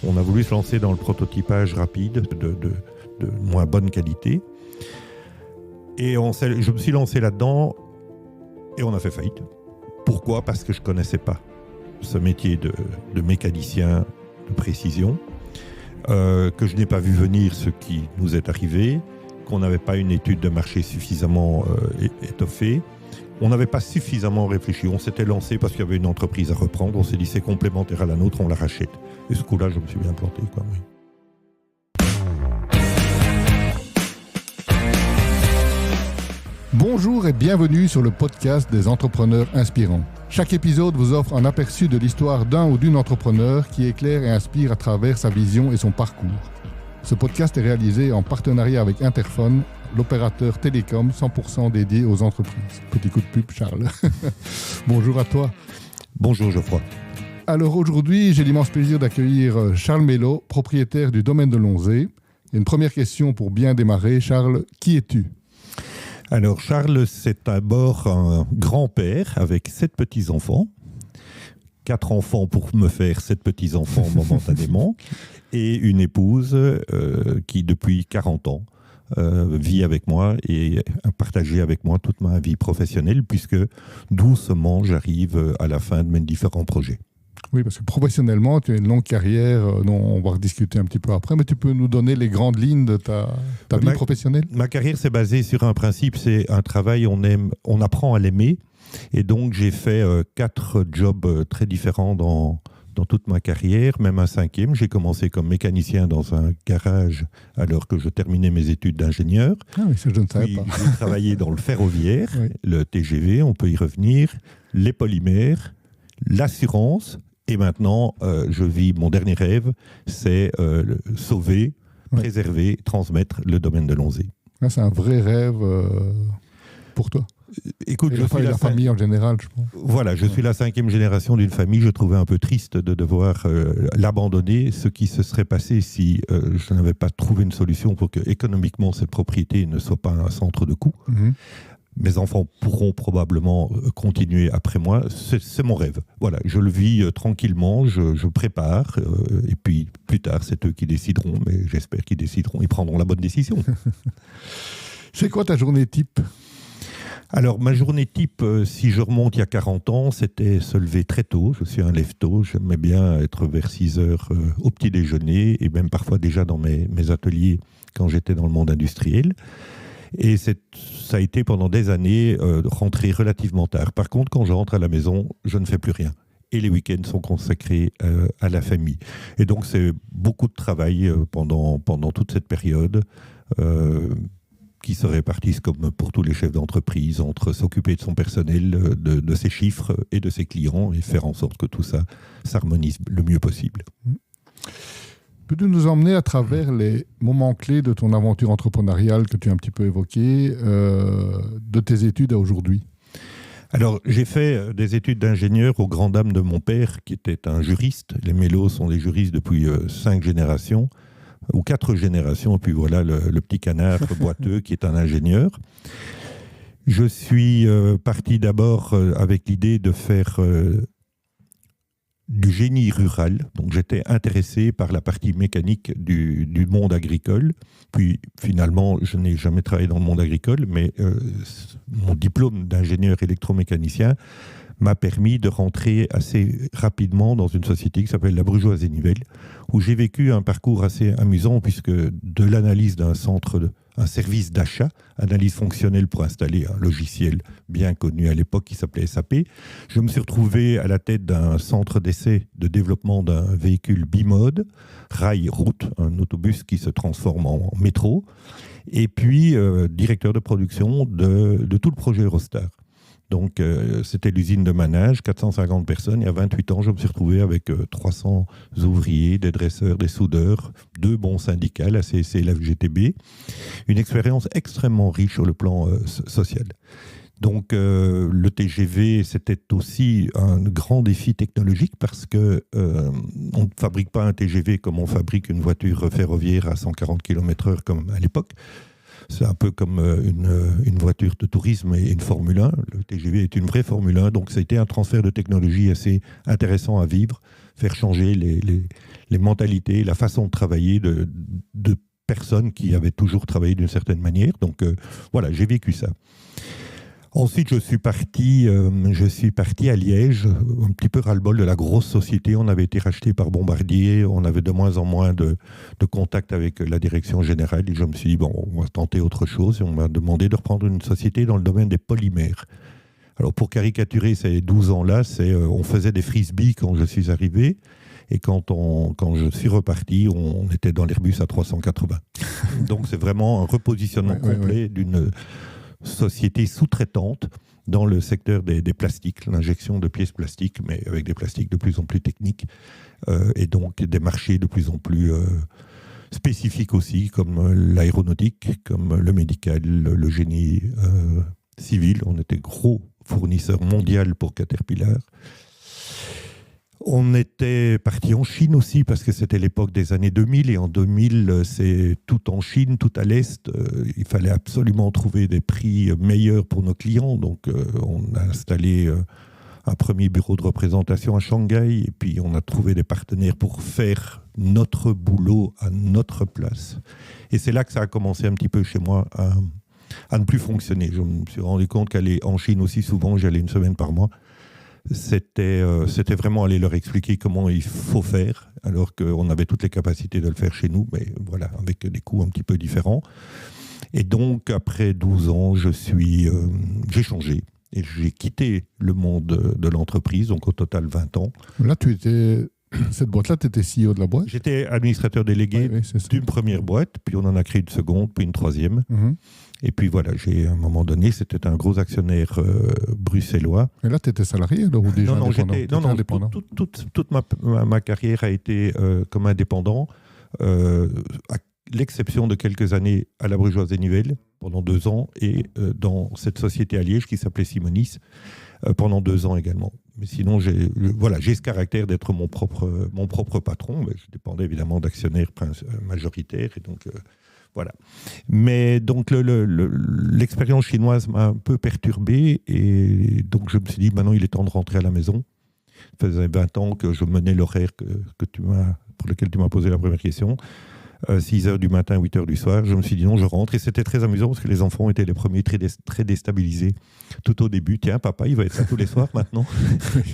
On a voulu se lancer dans le prototypage rapide de moins bonne qualité. Et je me suis lancé là-dedans et on a fait faillite. Pourquoi ? Parce que je ne connaissais pas ce métier de mécanicien de précision, que je n'ai pas vu venir ce qui nous est arrivé, qu'on n'avait pas une étude de marché suffisamment étoffée. On n'avait pas suffisamment réfléchi. On s'était lancé parce qu'il y avait une entreprise à reprendre. On s'est dit c'est complémentaire à la nôtre, on la rachète. Et ce coup-là, je me suis bien planté, quoi, oui. Bonjour et bienvenue sur le podcast des entrepreneurs inspirants. Chaque épisode vous offre un aperçu de l'histoire d'un ou d'une entrepreneur qui éclaire et inspire à travers sa vision et son parcours. Ce podcast est réalisé en partenariat avec Interphone, l'opérateur télécom 100% dédié aux entreprises. Petit coup de pub, Charles. Bonjour à toi. Bonjour Geoffroy. Alors aujourd'hui, j'ai l'immense plaisir d'accueillir Charles Mello, propriétaire du domaine de Lonzé. Et une première question pour bien démarrer. Charles, qui es-tu ? Alors Charles, c'est d'abord un grand-père avec 7 petits-enfants. 4 enfants pour me faire 7 petits-enfants momentanément. Et une épouse qui, depuis 40 ans, vit avec moi et a partagé avec moi toute ma vie professionnelle, puisque doucement, j'arrive à la fin de mes différents projets. Oui, parce que professionnellement, tu as une longue carrière dont on va rediscuter un petit peu après, mais tu peux nous donner les grandes lignes de ta vie professionnelle ? Ma carrière s'est basée sur un principe, c'est un travail, on apprend à l'aimer. Et donc, j'ai fait 4 jobs très différents dans toute ma carrière, même un 5e. J'ai commencé comme mécanicien dans un garage alors que je terminais mes études d'ingénieur. Ah oui, ça je ne savais pas. J'ai travaillé dans le ferroviaire, oui. Le TGV, on peut y revenir, les polymères, l'assurance. Et maintenant, je vis mon dernier rêve, c'est sauver, préserver, transmettre le domaine de Lonzé. Là, c'est un vrai rêve pour toi. Écoute, je suis la famille en général, je pense. Voilà, je suis la 5e génération d'une famille. Je trouvais un peu triste de devoir l'abandonner, ce qui se serait passé si je n'avais pas trouvé une solution pour que économiquement cette propriété ne soit pas un centre de coût. Mm-hmm. Mes enfants pourront probablement continuer après moi. C'est mon rêve. Voilà, je le vis tranquillement, je prépare. Et puis, plus tard, c'est eux qui décideront. Mais j'espère qu'ils décideront. Ils prendront la bonne décision. C'est quoi ta journée type ? Alors, ma journée type, si je remonte il y a 40 ans, c'était se lever très tôt. Je suis un lève-tôt. J'aimais bien être vers 6 heures au petit déjeuner et même parfois déjà dans mes ateliers quand j'étais dans le monde industriel. Et ça a été pendant des années rentrer relativement tard. Par contre, quand je rentre à la maison, je ne fais plus rien. Et les week-ends sont consacrés à la famille. Et donc, c'est beaucoup de travail pendant toute cette période qui se répartissent, comme pour tous les chefs d'entreprise, entre s'occuper de son personnel, de ses chiffres et de ses clients, et faire en sorte que tout ça s'harmonise le mieux possible. Peux-tu nous emmener à travers les moments clés de ton aventure entrepreneuriale que tu as un petit peu évoqué, de tes études à aujourd'hui ? Alors, j'ai fait des études d'ingénieur aux grandes dames de mon père, qui était un juriste. Les Mello sont des juristes depuis 5 générations, ou 4 générations, et puis voilà le petit canard boiteux qui est un ingénieur. Je suis parti d'abord avec l'idée de faire du génie rural, donc j'étais intéressé par la partie mécanique du monde agricole. Puis finalement, je n'ai jamais travaillé dans le monde agricole, mais mon diplôme d'ingénieur électromécanicien m'a permis de rentrer assez rapidement dans une société qui s'appelle la Brugeoise et Nivelles, où j'ai vécu un parcours assez amusant, puisque de l'analyse d'un un service d'achat, analyse fonctionnelle pour installer un logiciel bien connu à l'époque qui s'appelait SAP, je me suis retrouvé à la tête d'un centre d'essai de développement d'un véhicule bimode, rail-route, un autobus qui se transforme en métro, et puis directeur de production de tout le projet Eurostar. Donc, c'était l'usine de Manage, 450 personnes. Et à 28 ans, je me suis retrouvé avec 300 ouvriers, des dresseurs, des soudeurs, 2 bons syndicats, la CSC et la FGTB. Une expérience extrêmement riche sur le plan social. Donc, le TGV, c'était aussi un grand défi technologique parce qu'on ne fabrique pas un TGV comme on fabrique une voiture ferroviaire à 140 km/h comme à l'époque. C'est un peu comme une voiture de tourisme et une Formule 1. Le TGV est une vraie Formule 1, donc ça a été un transfert de technologie assez intéressant à vivre. faire changer les mentalités, la façon de travailler de personnes qui avaient toujours travaillé d'une certaine manière. Donc voilà, j'ai vécu ça. Ensuite, je suis parti à Liège, un petit peu ras-le-bol de la grosse société. On avait été racheté par Bombardier, on avait de moins en moins de contact avec la direction générale. Et je me suis dit, bon, on va tenter autre chose. Et on m'a demandé de reprendre une société dans le domaine des polymères. Alors, pour caricaturer ces 12 ans-là, on faisait des frisbees quand je suis arrivé. Et quand je suis reparti, on était dans l'Airbus A380. Donc, c'est vraiment un repositionnement complet d'une société sous-traitante dans le secteur des plastiques, l'injection de pièces plastiques, mais avec des plastiques de plus en plus techniques, et donc des marchés de plus en plus spécifiques aussi, comme l'aéronautique, comme le médical, le génie civil. On était gros fournisseur mondial pour Caterpillar. On était parti en Chine aussi parce que c'était l'époque des années 2000 et en 2000, c'est tout en Chine, tout à l'Est. Il fallait absolument trouver des prix meilleurs pour nos clients. Donc, on a installé un premier bureau de représentation à Shanghai et puis on a trouvé des partenaires pour faire notre boulot à notre place. Et c'est là que ça a commencé un petit peu chez moi à ne plus fonctionner. Je me suis rendu compte qu'aller en Chine aussi souvent, j'allais une semaine par mois, c'était vraiment aller leur expliquer comment il faut faire, alors qu'on avait toutes les capacités de le faire chez nous, mais voilà, avec des coûts un petit peu différents. Et donc, après 12 ans, j'ai changé et j'ai quitté le monde de l'entreprise, donc au total 20 ans. Là, cette boîte-là, tu étais CEO de la boîte? J'étais administrateur délégué d'une première boîte, puis on en a créé une seconde, puis une troisième. Mm-hmm. Et puis voilà, à un moment donné, c'était un gros actionnaire bruxellois. Et là, tu étais salarié alors, ou déjà indépendant? Toute ma carrière a été comme indépendant, à l'exception de quelques années à la Brugeoise des Nivelles, pendant 2 ans, et dans cette société à Liège qui s'appelait Simonis, pendant 2 ans également. Mais sinon, j'ai ce caractère d'être mon propre patron. Je dépendais évidemment d'actionnaires majoritaires, et donc... Voilà. Mais donc l'expérience chinoise m'a un peu perturbé et donc je me suis dit maintenant il est temps de rentrer à la maison. Ça faisait 20 ans que je menais l'horaire pour lequel tu m'as posé la première question. 6h du matin, 8h du soir. Je me suis dit non, je rentre. Et c'était très amusant parce que les enfants étaient les premiers très déstabilisés tout au début. Tiens, papa, il va être là tous les soirs maintenant.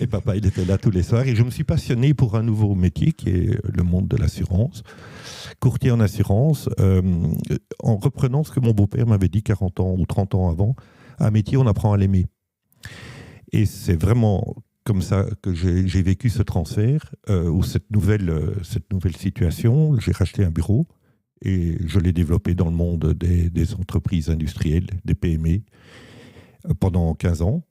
Et papa, il était là tous les soirs. Et je me suis passionné pour un nouveau métier qui est le monde de l'assurance. Courtier en assurance, en reprenant ce que mon beau-père m'avait dit 40 ans ou 30 ans avant, un métier, on apprend à l'aimer. Et c'est vraiment comme ça que j'ai vécu ce transfert, ou cette nouvelle situation. J'ai racheté un bureau et je l'ai développé dans le monde des entreprises industrielles, des PME, pendant 15 ans.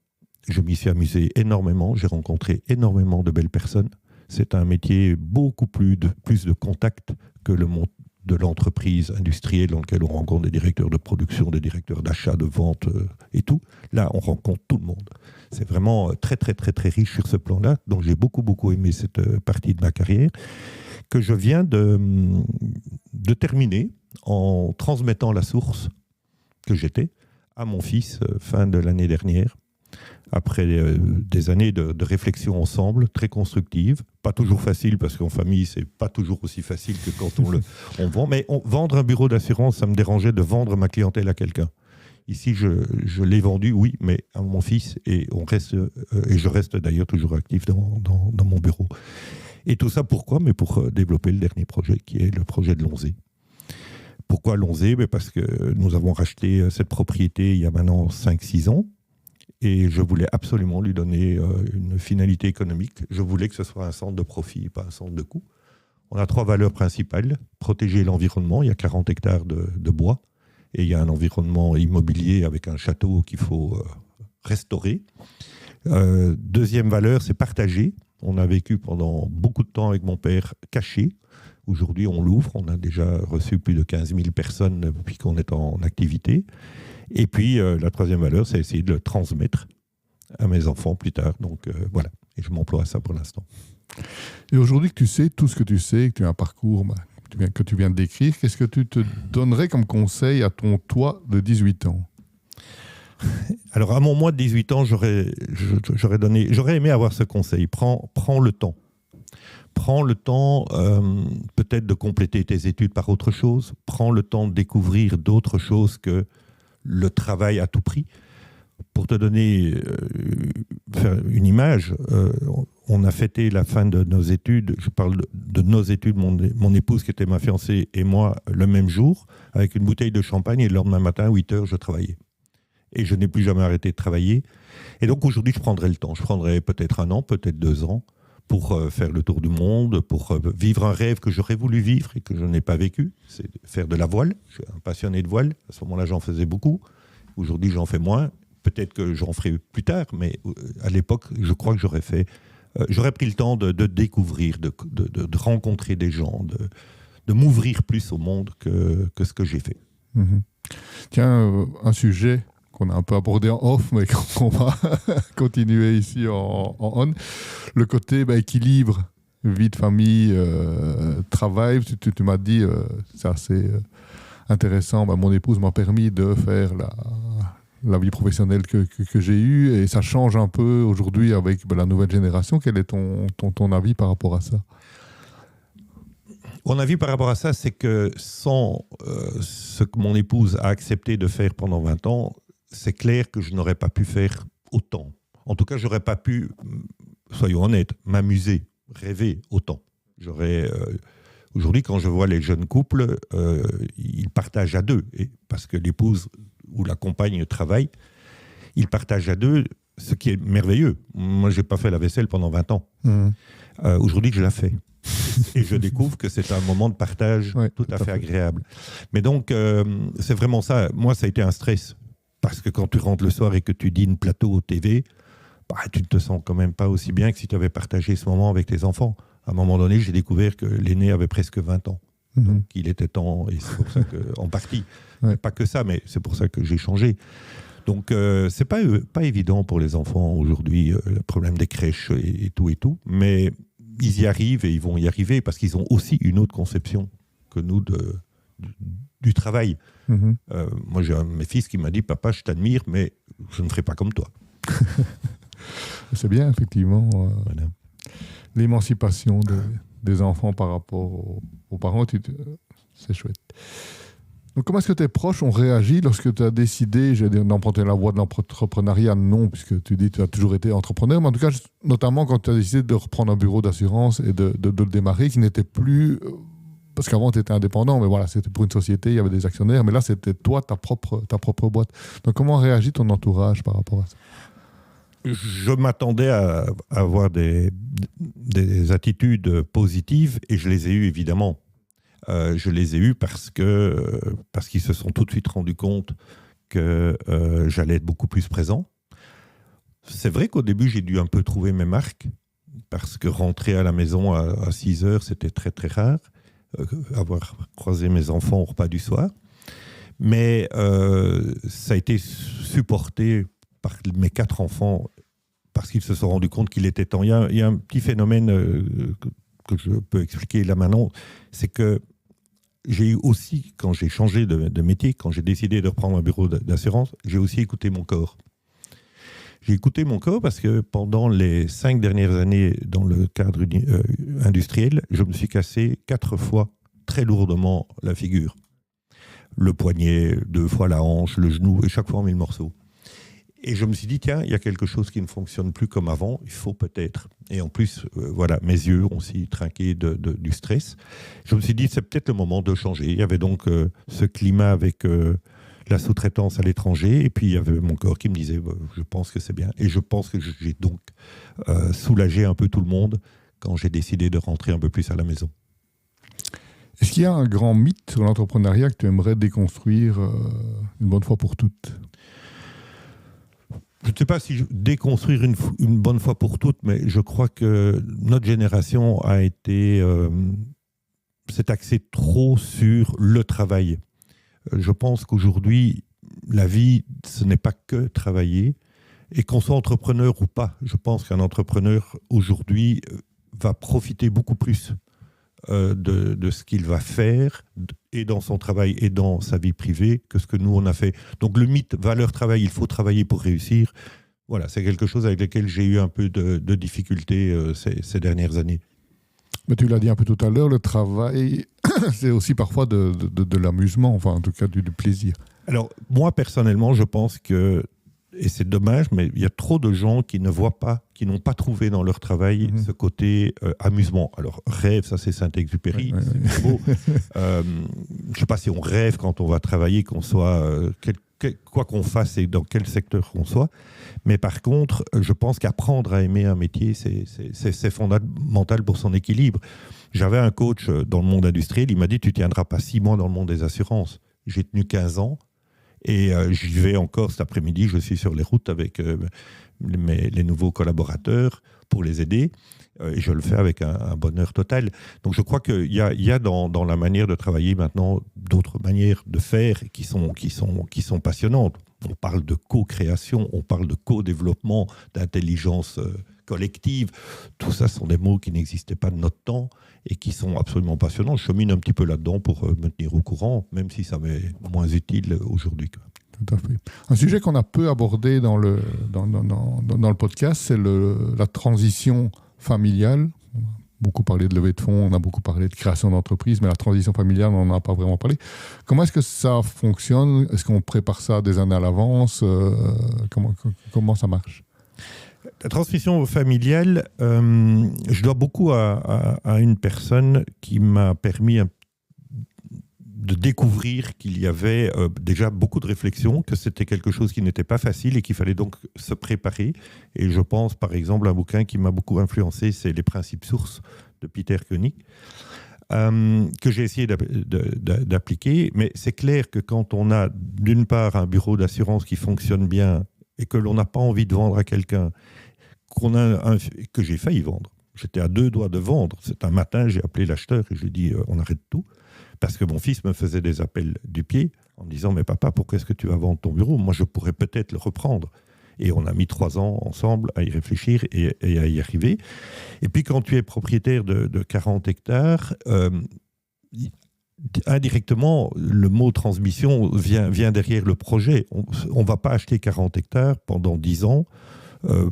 Je m'y suis amusé énormément, j'ai rencontré énormément de belles personnes. C'est un métier beaucoup plus de contact que le monde de l'entreprise industrielle dans lequel on rencontre des directeurs de production, des directeurs d'achat, de vente et tout. Là, on rencontre tout le monde. C'est vraiment très, très, très, très riche sur ce plan-là. Donc, j'ai beaucoup, beaucoup aimé cette partie de ma carrière que je viens de terminer en transmettant la source que j'étais à mon fils fin de l'année dernière. Après des années de réflexion ensemble, très constructive, pas toujours facile parce qu'en famille, c'est pas toujours aussi facile que quand on vend. Mais vendre un bureau d'assurance, ça me dérangeait de vendre ma clientèle à quelqu'un. Ici, je l'ai vendu, oui, mais à mon fils et je reste d'ailleurs toujours actif dans mon bureau. Et tout ça, pourquoi? Mais pour développer le dernier projet, qui est le projet de Lonzé. Pourquoi Lonzé? Parce que nous avons racheté cette propriété il y a maintenant 5-6 ans. Et je voulais absolument lui donner une finalité économique. Je voulais que ce soit un centre de profit, pas un centre de coût. On a 3 valeurs principales. Protéger l'environnement, il y a 40 hectares de bois. Et il y a un environnement immobilier avec un château qu'il faut restaurer. Deuxième valeur, c'est partager. On a vécu pendant beaucoup de temps avec mon père caché. Aujourd'hui, on l'ouvre. On a déjà reçu plus de 15 000 personnes depuis qu'on est en activité. Et puis, la troisième valeur, c'est essayer de le transmettre à mes enfants plus tard. Donc, voilà. Et je m'emploie à ça pour l'instant. Et aujourd'hui que tu sais tout ce que tu sais, que tu as un parcours que tu viens de décrire, qu'est-ce que tu te donnerais comme conseil à ton toi de 18 ans? Alors, à mon moi de 18 ans, j'aurais aimé avoir ce conseil. Prends le temps. prends le temps peut-être de compléter tes études par autre chose, prends le temps de découvrir d'autres choses que le travail à tout prix. Pour te donner une image, on a fêté la fin de nos études, je parle de nos études, mon épouse qui était ma fiancée et moi le même jour, avec une bouteille de champagne, et le lendemain matin, à 8 heures, je travaillais. Et je n'ai plus jamais arrêté de travailler. Et donc aujourd'hui, je prendrai le temps. Je prendrai peut-être 1 an, peut-être 2 ans, pour faire le tour du monde, pour vivre un rêve que j'aurais voulu vivre et que je n'ai pas vécu. C'est faire de la voile. Je suis un passionné de voile. À ce moment-là, j'en faisais beaucoup. Aujourd'hui, j'en fais moins. Peut-être que j'en ferai plus tard, mais à l'époque, je crois que j'aurais pris le temps de découvrir, de rencontrer des gens, de m'ouvrir plus au monde que ce que j'ai fait. Mmh. Tiens, un sujet qu'on a un peu abordé en off, mais qu'on va continuer ici en on. Le côté équilibre, vie de famille, travail. Tu m'as dit, c'est assez intéressant, mon épouse m'a permis de faire la vie professionnelle que j'ai eue, et ça change un peu aujourd'hui avec la nouvelle génération. Quel est ton avis par rapport à ça ? Mon avis par rapport à ça, c'est que sans ce que mon épouse a accepté de faire pendant 20 ans, c'est clair que je n'aurais pas pu faire autant. En tout cas, je n'aurais pas pu, soyons honnêtes, m'amuser, rêver autant. Aujourd'hui, quand je vois les jeunes couples, ils partagent à deux, parce que l'épouse ou la compagne travaille, ils partagent à deux, ce qui est merveilleux. Moi, je n'ai pas fait la vaisselle pendant 20 ans. Mmh. Aujourd'hui, je la fais. Et je découvre que c'est un moment de partage tout à fait agréable. Mais donc, c'est vraiment ça. Moi, ça a été un stress. Parce que quand tu rentres le soir et que tu dînes plateau TV, tu ne te sens quand même pas aussi bien que si tu avais partagé ce moment avec tes enfants. À un moment donné, j'ai découvert que l'aîné avait presque 20 ans. Mmh. Donc, il était temps, et c'est pour ça que, en partie, pas que ça, mais c'est pour ça que j'ai changé. Donc, c'est pas évident pour les enfants aujourd'hui, le problème des crèches et tout, mais ils y arrivent et ils vont y arriver parce qu'ils ont aussi une autre conception que nous du travail. Mmh. Moi, j'ai un de mes fils qui m'a dit « Papa, je t'admire, mais je ne ferai pas comme toi. » C'est bien, effectivement. Voilà. L'émancipation des enfants par rapport aux parents, c'est chouette. Donc, comment est-ce que tes proches ont réagi lorsque tu as décidé, d'emprunter la voie de l'entrepreneuriat ? Non, puisque tu dis que tu as toujours été entrepreneur, mais en tout cas, notamment quand tu as décidé de reprendre un bureau d'assurance et de le démarrer, qui n'était plus... Parce qu'avant, tu étais indépendant, mais voilà, c'était pour une société, il y avait des actionnaires, mais là, c'était toi, ta propre boîte. Donc, comment réagit ton entourage par rapport à ça ? Je m'attendais à avoir des attitudes positives, et je les ai eues, évidemment. Je les ai eues parce qu'ils se sont tout de suite rendus compte que j'allais être beaucoup plus présent. C'est vrai qu'au début, j'ai dû un peu trouver mes marques, parce que rentrer à la maison à 6 heures, c'était très, très rare. Avoir croisé mes enfants au repas du soir. Mais ça a été supporté par mes 4 enfants, parce qu'ils se sont rendus compte qu'il était temps. Il y a un petit phénomène que je peux expliquer là maintenant, c'est que j'ai eu aussi, quand j'ai changé de métier, quand j'ai décidé de reprendre un bureau d'assurance, j'ai aussi écouté mon corps. J'ai écouté mon corps parce que pendant les 5 dernières années, dans le cadre industriel, je me suis cassé 4 fois très lourdement la figure. Le poignet, 2 fois la hanche, le genou, et chaque fois en 1000 morceaux. Et je me suis dit, tiens, il y a quelque chose qui ne fonctionne plus comme avant, il faut peut-être. Et en plus, voilà, mes yeux ont aussi trinqué du stress. Je me suis dit, c'est peut-être le moment de changer. Il y avait donc ce climat avec la sous-traitance à l'étranger, et puis il y avait mon corps qui me disait, je pense que c'est bien. Et je pense que j'ai donc soulagé un peu tout le monde quand j'ai décidé de rentrer un peu plus à la maison. Est-ce qu'il y a un grand mythe sur l'entrepreneuriat que tu aimerais déconstruire une bonne fois pour toutes ? Je ne sais pas si déconstruire une bonne fois pour toutes, mais je crois que notre génération s'est axée trop sur le travail. Je pense qu'aujourd'hui, la vie, ce n'est pas que travailler. Et qu'on soit entrepreneur ou pas, je pense qu'un entrepreneur, aujourd'hui, va profiter beaucoup plus de ce qu'il va faire, et dans son travail et dans sa vie privée, que ce que nous, on a fait. Donc le mythe, valeur travail, il faut travailler pour réussir, voilà, c'est quelque chose avec lequel j'ai eu un peu de difficulté ces dernières années. Mais tu l'as dit un peu tout à l'heure, le travail, c'est aussi parfois de l'amusement, enfin en tout cas du plaisir. Alors, moi, personnellement, je pense que, et c'est dommage, mais il y a trop de gens qui ne voient pas, qui n'ont pas trouvé dans leur travail ce côté amusement. Alors, rêve, ça c'est Saint-Exupéry, c'est beau. Je ne sais pas si on rêve quand on va travailler, qu'on soit, quoi qu'on fasse et dans quel secteur qu'on soit. Mais par contre, je pense qu'apprendre à aimer un métier, c'est fondamental pour son équilibre. J'avais un coach dans le monde industriel, il m'a dit « Tu ne tiendras pas 6 mois dans le monde des assurances ». J'ai tenu 15 ans. Et j'y vais encore cet après-midi, je suis sur les routes avec les nouveaux collaborateurs pour les aider. Et je le fais avec un bonheur total. Donc je crois qu'il y a dans la manière de travailler maintenant d'autres manières de faire qui sont passionnantes. On parle de co-création, on parle de co-développement, d'intelligence collective. Tout ça sont des mots qui n'existaient pas de notre temps et qui sont absolument passionnants. Je chemine un petit peu là-dedans pour me tenir au courant, même si ça m'est moins utile aujourd'hui. Tout à fait. Un sujet qu'on a peu abordé dans le podcast, c'est la transition familiale. On a beaucoup parlé de levée de fonds, on a beaucoup parlé de création d'entreprise, mais la transition familiale, on n'en a pas vraiment parlé. Comment est-ce que ça fonctionne? Est-ce qu'on prépare ça des années à l'avance? Comment ça marche? La transmission familiale, je dois beaucoup à une personne qui m'a permis de découvrir qu'il y avait déjà beaucoup de réflexions, que c'était quelque chose qui n'était pas facile et qu'il fallait donc se préparer. Et je pense, par exemple, à un bouquin qui m'a beaucoup influencé, c'est Les principes sources de Peter Koenig, que j'ai essayé d'appliquer. Mais c'est clair que quand on a, d'une part, un bureau d'assurance qui fonctionne bien et que l'on n'a pas envie de vendre à quelqu'un, que j'ai failli vendre. J'étais à 2 doigts de vendre. C'est un matin, j'ai appelé l'acheteur et je lui ai dit on arrête tout. Parce que mon fils me faisait des appels du pied en me disant « Mais papa, pourquoi est-ce que tu vas vendre ton bureau? Moi, je pourrais peut-être le reprendre. » Et on a mis 3 ans ensemble à y réfléchir et à y arriver. Et puis, quand tu es propriétaire de 40 hectares, indirectement, le mot transmission vient derrière le projet. On ne va pas acheter 40 hectares pendant 10 ans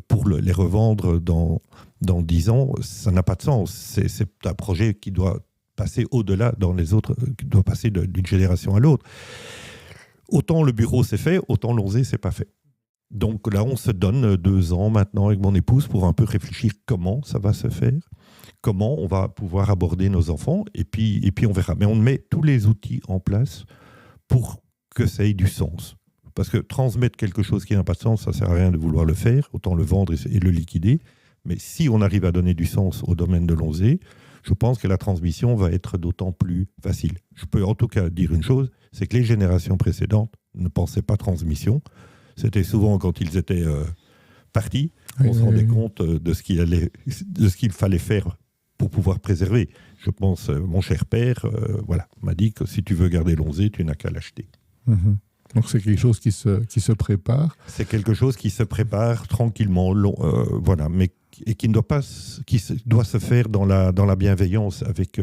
pour les revendre dans 10 ans. Ça n'a pas de sens. C'est un projet qui doit passer au-delà dans les autres, qui doit passer d'une génération à l'autre. Autant le bureau c'est fait, autant l'onzé c'est pas fait. Donc là, on se donne 2 ans maintenant avec mon épouse pour un peu réfléchir comment ça va se faire, comment on va pouvoir aborder nos enfants, et puis on verra. Mais on met tous les outils en place pour que ça ait du sens. Parce que transmettre quelque chose qui n'a pas de sens, ça ne sert à rien de vouloir le faire, autant le vendre et le liquider. Mais si on arrive à donner du sens au domaine de l'onzé, je pense que la transmission va être d'autant plus facile. Je peux en tout cas dire une chose, c'est que les générations précédentes ne pensaient pas transmission. C'était souvent quand ils étaient partis, on se rendait compte de ce qu'il fallait faire pour pouvoir préserver. Je pense, mon cher père m'a dit que si tu veux garder l'onzé, tu n'as qu'à l'acheter. Donc c'est quelque chose qui se prépare. C'est quelque chose qui se prépare tranquillement, mais qui doit se faire dans la bienveillance avec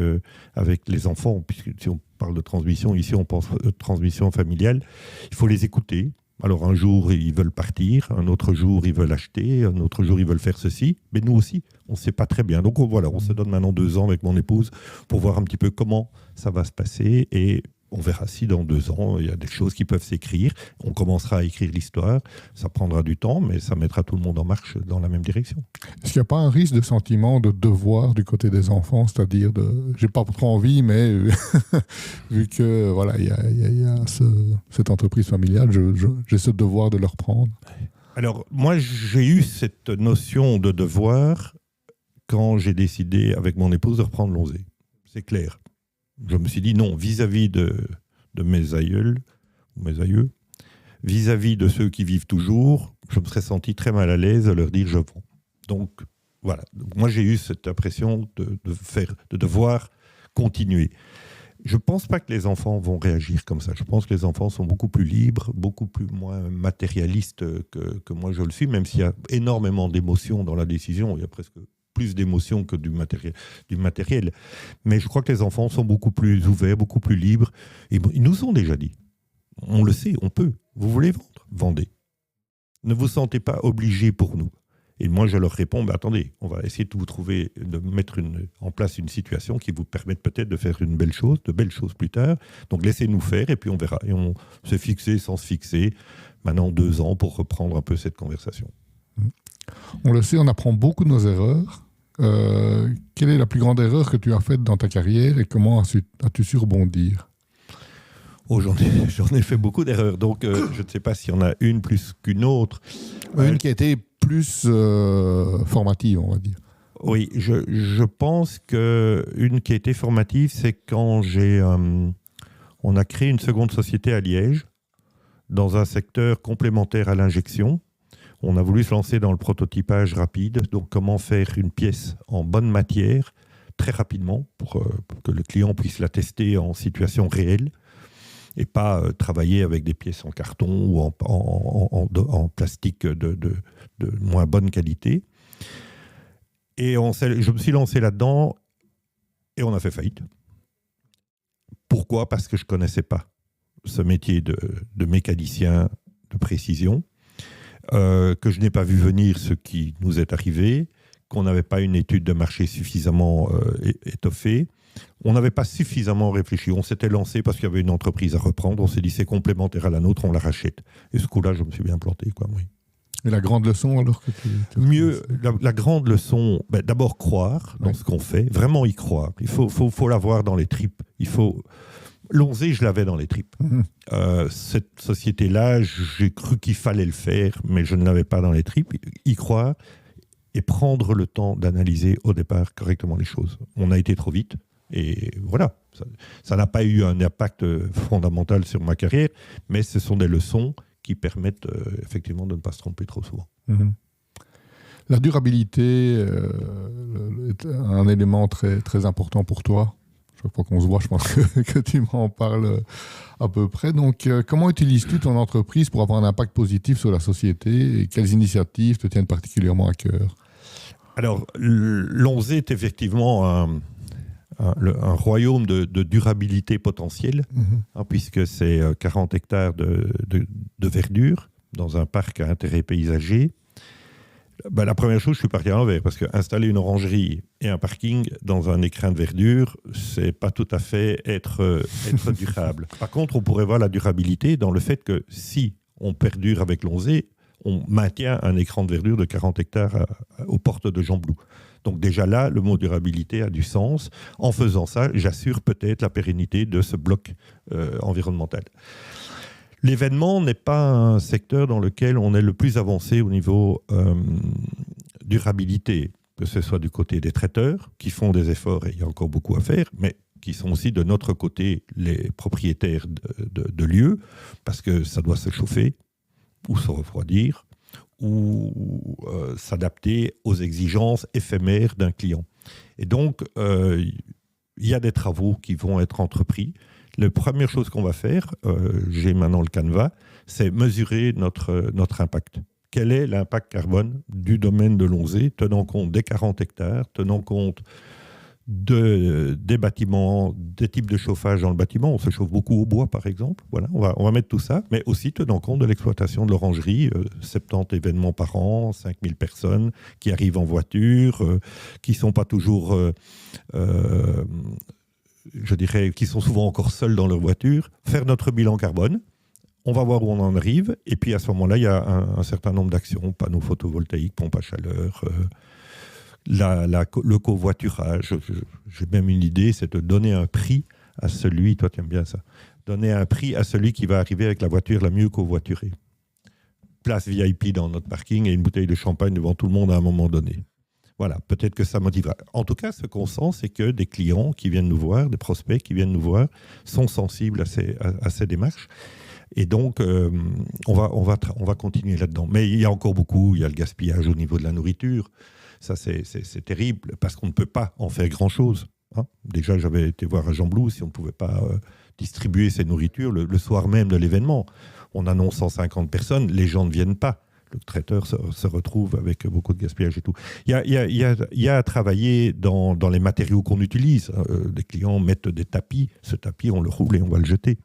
les enfants, puisque si on parle de transmission, ici on pense de transmission familiale, il faut les écouter. Alors un jour ils veulent partir, un autre jour ils veulent acheter, un autre jour ils veulent faire ceci, mais nous aussi on ne sait pas très bien. Donc on se donne maintenant 2 ans avec mon épouse pour voir un petit peu comment ça va se passer, et on verra si dans 2 ans, il y a des choses qui peuvent s'écrire. On commencera à écrire l'histoire. Ça prendra du temps, mais ça mettra tout le monde en marche dans la même direction. Est-ce qu'il n'y a pas un risque de sentiment de devoir du côté des enfants, c'est-à-dire j'ai pas trop envie, mais vu que voilà, il y a cette entreprise familiale, j'ai ce devoir de leur prendre. Alors, moi, j'ai eu cette notion de devoir quand j'ai décidé avec mon épouse de reprendre l'onzé. C'est clair. Je me suis dit non, vis-à-vis de mes aïeux, vis-à-vis de ceux qui vivent toujours, je me serais senti très mal à l'aise à leur dire je vends. Donc voilà, moi j'ai eu cette impression de devoir continuer. Je ne pense pas que les enfants vont réagir comme ça. Je pense que les enfants sont beaucoup plus libres, beaucoup moins matérialistes que moi je le suis, même s'il y a énormément d'émotions dans la décision. Il y a presque plus d'émotions que du matériel. Mais je crois que les enfants sont beaucoup plus ouverts, beaucoup plus libres. Et ils nous ont déjà dit, on le sait, on peut. Vous voulez vendre? Vendez. Ne vous sentez pas obligé pour nous. Et moi, je leur réponds, attendez, on va essayer de vous trouver, de mettre en place une situation qui vous permette peut-être de faire de belles choses plus tard. Donc, laissez-nous faire et puis on verra. Et on s'est fixé sans se fixer, maintenant 2 ans, pour reprendre un peu cette conversation. On le sait, on apprend beaucoup de nos erreurs. Quelle est la plus grande erreur que tu as faite dans ta carrière et comment as-tu su rebondir ? J'en ai fait beaucoup d'erreurs, donc je ne sais pas s'il y en a une plus qu'une autre. Une qui a été plus formative, on va dire. Oui, je pense qu'une qui a été formative, c'est quand on a créé une seconde société à Liège, dans un secteur complémentaire à l'injection. On a voulu se lancer dans le prototypage rapide, donc comment faire une pièce en bonne matière très rapidement pour que le client puisse la tester en situation réelle et pas travailler avec des pièces en carton ou en plastique de moins bonne qualité. Et je me suis lancé là-dedans et on a fait faillite. Pourquoi ? Parce que je ne connaissais pas ce métier de mécanicien de précision, que je n'ai pas vu venir ce qui nous est arrivé, qu'on n'avait pas une étude de marché suffisamment étoffée. On n'avait pas suffisamment réfléchi. On s'était lancé parce qu'il y avait une entreprise à reprendre. On s'est dit c'est complémentaire à la nôtre, on la rachète. Et ce coup-là, je me suis bien planté, oui. Et la grande leçon alors que Mieux, la grande leçon, d'abord croire dans ce qu'on fait, vraiment y croire. Il faut l'avoir dans les tripes. Lonzé, je l'avais dans les tripes. Cette société-là, j'ai cru qu'il fallait le faire, mais je ne l'avais pas dans les tripes. Y croire et prendre le temps d'analyser au départ correctement les choses. On a été trop vite. Et voilà, ça n'a pas eu un impact fondamental sur ma carrière, mais ce sont des leçons qui permettent effectivement de ne pas se tromper trop souvent. La durabilité est un élément très, très important pour toi. Chaque fois qu'on se voit, je pense que tu m'en parles à peu près. Donc, comment utilises-tu ton entreprise pour avoir un impact positif sur la société et quelles initiatives te tiennent particulièrement à cœur ? Alors, Lonzé est effectivement un royaume de durabilité potentielle, puisque c'est 40 hectares de verdure dans un parc à intérêt paysager. La première chose, je suis parti à l'envers, parce qu'installer une orangerie et un parking dans un écrin de verdure, c'est pas tout à fait être durable. Par contre, on pourrait voir la durabilité dans le fait que si on perdure avec Lonzé, on maintient un écran de verdure de 40 hectares aux portes de Gembloux. Donc déjà là, le mot durabilité a du sens. En faisant ça, j'assure peut-être la pérennité de ce bloc environnemental. L'événement n'est pas un secteur dans lequel on est le plus avancé au niveau durabilité, que ce soit du côté des traiteurs, qui font des efforts et il y a encore beaucoup à faire, mais qui sont aussi de notre côté les propriétaires de lieux, parce que ça doit se chauffer ou se refroidir, ou s'adapter aux exigences éphémères d'un client. Et donc, il y a des travaux qui vont être entrepris. La première chose qu'on va faire, j'ai maintenant le canevas, c'est mesurer notre impact. Quel est l'impact carbone du domaine de Lonzé, tenant compte des 40 hectares, tenant compte des bâtiments, des types de chauffage dans le bâtiment. On se chauffe beaucoup au bois, par exemple. Voilà, on va mettre tout ça, mais aussi tenant compte de l'exploitation de l'orangerie. 70 événements par an, 5000 personnes qui arrivent en voiture, qui ne sont pas toujours... je dirais, qui sont souvent encore seuls dans leur voiture, faire notre bilan carbone. On va voir où on en arrive. Et puis, à ce moment-là, il y a un certain nombre d'actions, panneaux photovoltaïques, pompes à chaleur, le covoiturage. J'ai même une idée, c'est de donner un prix à celui, toi tu aimes bien ça, donner un prix à celui qui va arriver avec la voiture la mieux covoiturée. Place VIP dans notre parking et une bouteille de champagne devant tout le monde à un moment donné. Voilà, peut-être que ça motivera. En tout cas, ce qu'on sent, c'est que des clients qui viennent nous voir, des prospects qui viennent nous voir, sont sensibles à ces démarches. Et donc, on va continuer là-dedans. Mais il y a encore beaucoup, il y a le gaspillage au niveau de la nourriture. Ça, c'est terrible, parce qu'on ne peut pas en faire grand-chose. Déjà, j'avais été voir à Gembloux, si on ne pouvait pas distribuer ces nourritures le soir même de l'événement. On annonce 150 personnes, les gens ne viennent pas. Le traiteur se retrouve avec beaucoup de gaspillage et tout. Il y a à travailler dans les matériaux qu'on utilise. Les clients mettent des tapis. Ce tapis, on le roule et on va le jeter.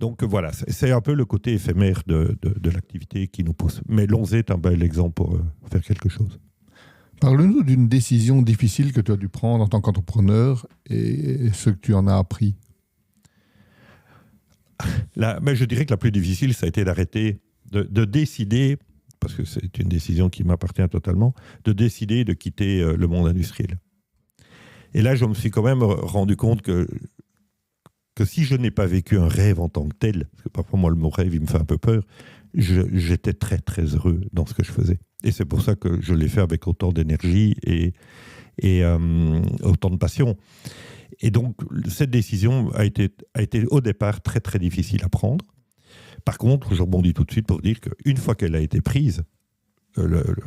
Donc voilà, c'est un peu le côté éphémère de l'activité qui nous pousse. Mais Lonzé est un bel exemple pour faire quelque chose. Parle-nous d'une décision difficile que tu as dû prendre en tant qu'entrepreneur et ce que tu en as appris. Mais je dirais que la plus difficile, ça a été d'arrêter, de décider, parce que c'est une décision qui m'appartient totalement, de décider de quitter le monde industriel. Et là, je me suis quand même rendu compte que si je n'ai pas vécu un rêve en tant que tel, parce que parfois moi le mot rêve il me fait un peu peur, j'étais très très heureux dans ce que je faisais. Et c'est pour ça que je l'ai fait avec autant d'énergie et autant de passion. Et donc cette décision a été au départ très très difficile à prendre. Par contre, je rebondis tout de suite pour dire qu'une fois qu'elle a été prise,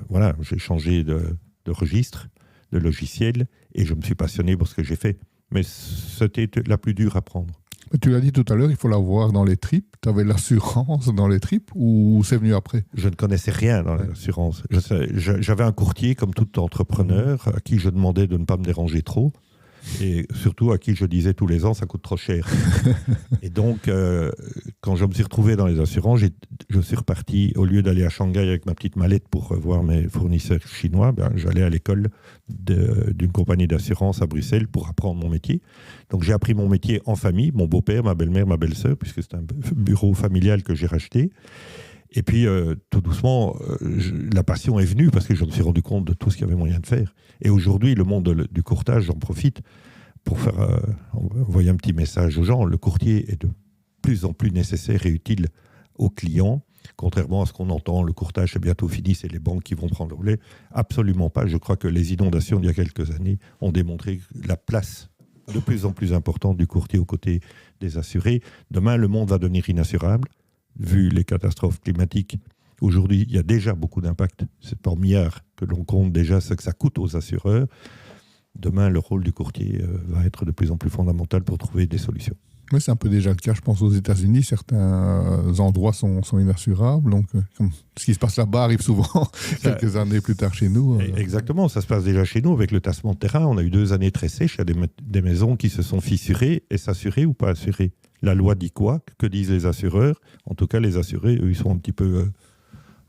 voilà, j'ai changé de registre, de logiciel, et je me suis passionné pour ce que j'ai fait. Mais c'était la plus dure à prendre. Tu l'as dit tout à l'heure, il faut l'avoir dans les tripes. Tu avais l'assurance dans les tripes ou c'est venu après? Je ne connaissais rien dans l'assurance. J'avais un courtier, comme tout entrepreneur, à qui je demandais de ne pas me déranger trop. Et surtout à qui je disais tous les ans, ça coûte trop cher. Et donc, quand je me suis retrouvé dans les assurances, je suis reparti, au lieu d'aller à Shanghai avec ma petite mallette pour voir mes fournisseurs chinois, j'allais à l'école d'une compagnie d'assurance à Bruxelles pour apprendre mon métier. Donc j'ai appris mon métier en famille, mon beau-père, ma belle-mère, ma belle-sœur, puisque c'est un bureau familial que j'ai racheté. Et puis, tout doucement, la passion est venue parce que je me suis rendu compte de tout ce qu'il y avait moyen de faire. Et aujourd'hui, le monde du courtage, j'en profite pour envoyer un petit message aux gens. Le courtier est de plus en plus nécessaire et utile aux clients. Contrairement à ce qu'on entend, le courtage, c'est bientôt fini, c'est les banques qui vont prendre le relais. Absolument pas. Je crois que les inondations d'il y a quelques années ont démontré la place de plus en plus importante du courtier aux côtés des assurés. Demain, le monde va devenir inassurable. Vu les catastrophes climatiques, aujourd'hui, il y a déjà beaucoup d'impact. C'est par milliards que l'on compte déjà ce que ça coûte aux assureurs. Demain, le rôle du courtier va être de plus en plus fondamental pour trouver des solutions. Oui, c'est un peu déjà le cas. Je pense aux États-Unis, certains endroits sont inassurables. Donc, comme ce qui se passe là-bas arrive souvent quelques années plus tard chez nous. Exactement, ça se passe déjà chez nous avec le tassement de terrain. On a eu 2 années très sèches. Il y a des maisons qui se sont fissurées. Est-ce assuré ou pas assuré? La loi dit quoi? Que disent les assureurs? En tout cas, les assurés, eux, ils sont un petit peu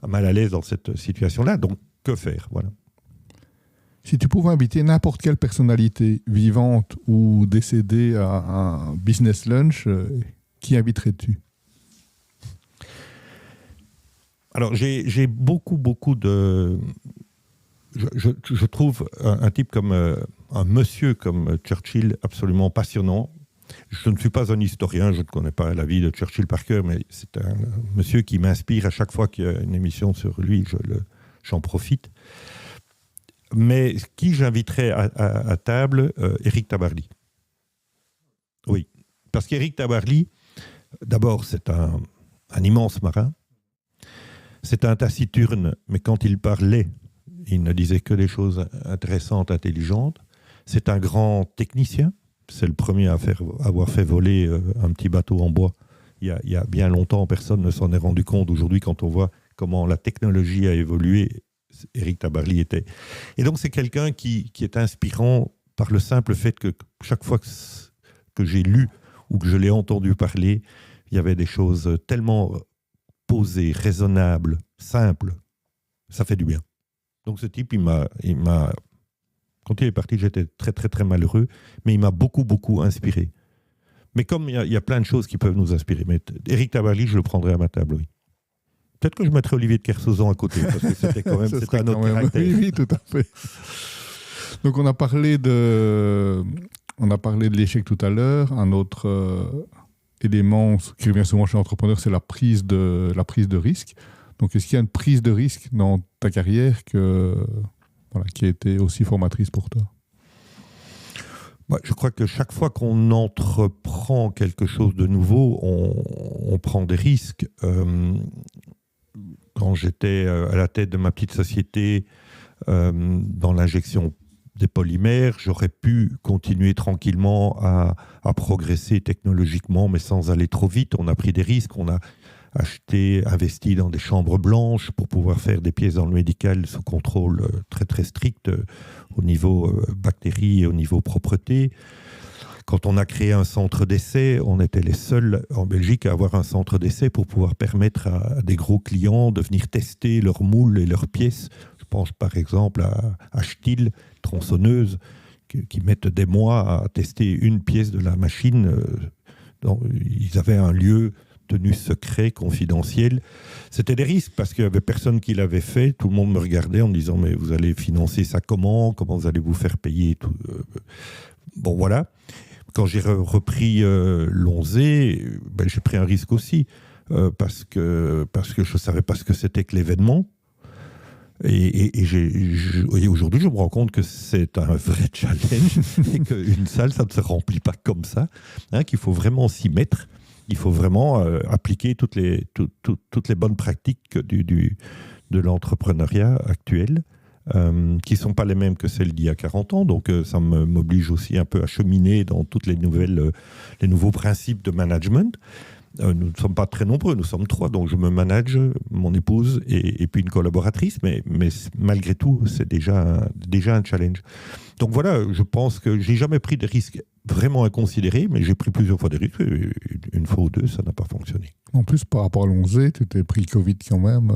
mal à l'aise dans cette situation-là. Donc, que faire? Voilà. Si tu pouvais inviter n'importe quelle personnalité vivante ou décédée à un business lunch, qui inviterais-tu? Alors, j'ai beaucoup de... Je trouve un type comme... un monsieur comme Churchill absolument passionnant. Je ne suis pas un historien, je ne connais pas la vie de Churchill par cœur, mais c'est un monsieur qui m'inspire à chaque fois qu'il y a une émission sur lui, j'en profite. Mais qui j'inviterais à table? Éric Tabarly. Oui, parce qu'Éric Tabarly, d'abord, c'est un immense marin. C'est un taciturne, mais quand il parlait, il ne disait que des choses intéressantes, intelligentes. C'est un grand technicien. C'est le premier à avoir fait voler un petit bateau en bois. Il y a bien longtemps, personne ne s'en est rendu compte. Aujourd'hui, quand on voit comment la technologie a évolué, Éric Tabarly était. Et donc, c'est quelqu'un qui est inspirant par le simple fait que chaque fois que j'ai lu ou que je l'ai entendu parler, il y avait des choses tellement posées, raisonnables, simples. Ça fait du bien. Donc, ce type, il m'a quand il est parti, j'étais très, très, très malheureux, mais il m'a beaucoup, beaucoup inspiré. Mais comme il y a plein de choses qui peuvent nous inspirer, mais Éric Tabarly, je le prendrais à ma table, oui. Peut-être que je mettrais Olivier de Kersauzon à côté, parce que c'était quand même c'était un autre caractère. Oui, tout à fait. Donc, on a parlé de l'échec tout à l'heure. Un autre élément qui revient souvent chez l'entrepreneur, c'est la prise de risque. Donc, est-ce qu'il y a une prise de risque dans ta carrière qui a été aussi formatrice pour toi? Je crois que chaque fois qu'on entreprend quelque chose de nouveau, on prend des risques. Quand j'étais à la tête de ma petite société dans l'injection des polymères, j'aurais pu continuer tranquillement à progresser technologiquement, mais sans aller trop vite. On a pris des risques, on a investi dans des chambres blanches pour pouvoir faire des pièces dans le médical sous contrôle très très strict au niveau bactéries et au niveau propreté. Quand on a créé un centre d'essai, on était les seuls en Belgique à avoir un centre d'essai pour pouvoir permettre à des gros clients de venir tester leurs moules et leurs pièces. Je pense par exemple à Stihl, tronçonneuse, qui mettent des mois à tester une pièce de la machine. Ils avaient un lieu tenu secret, confidentiel. C'était des risques parce qu'il n'y avait personne qui l'avait fait. Tout le monde me regardait en me disant « mais vous allez financer ça comment vous allez vous faire payer tout Bon, voilà. Quand j'ai repris Lonzé, j'ai pris un risque aussi parce que je ne savais pas ce que c'était que l'événement. Et aujourd'hui, je me rends compte que c'est un vrai challenge et qu'une salle, ça ne se remplit pas comme ça, qu'il faut vraiment s'y mettre. Il faut vraiment appliquer toutes les bonnes pratiques de l'entrepreneuriat actuel, qui ne sont pas les mêmes que celles d'il y a 40 ans. Donc, ça m'oblige aussi un peu à cheminer dans toutes les nouveaux principes de management. Nous ne sommes pas très nombreux, nous sommes 3, donc je me manage, mon épouse et puis une collaboratrice, mais malgré tout, c'est déjà un challenge. Donc voilà, je pense que j'ai jamais pris de risques vraiment inconsidérés, mais j'ai pris plusieurs fois des risques, une fois ou deux, ça n'a pas fonctionné. En plus, par rapport à Lonzé, tu t'es pris Covid quand même.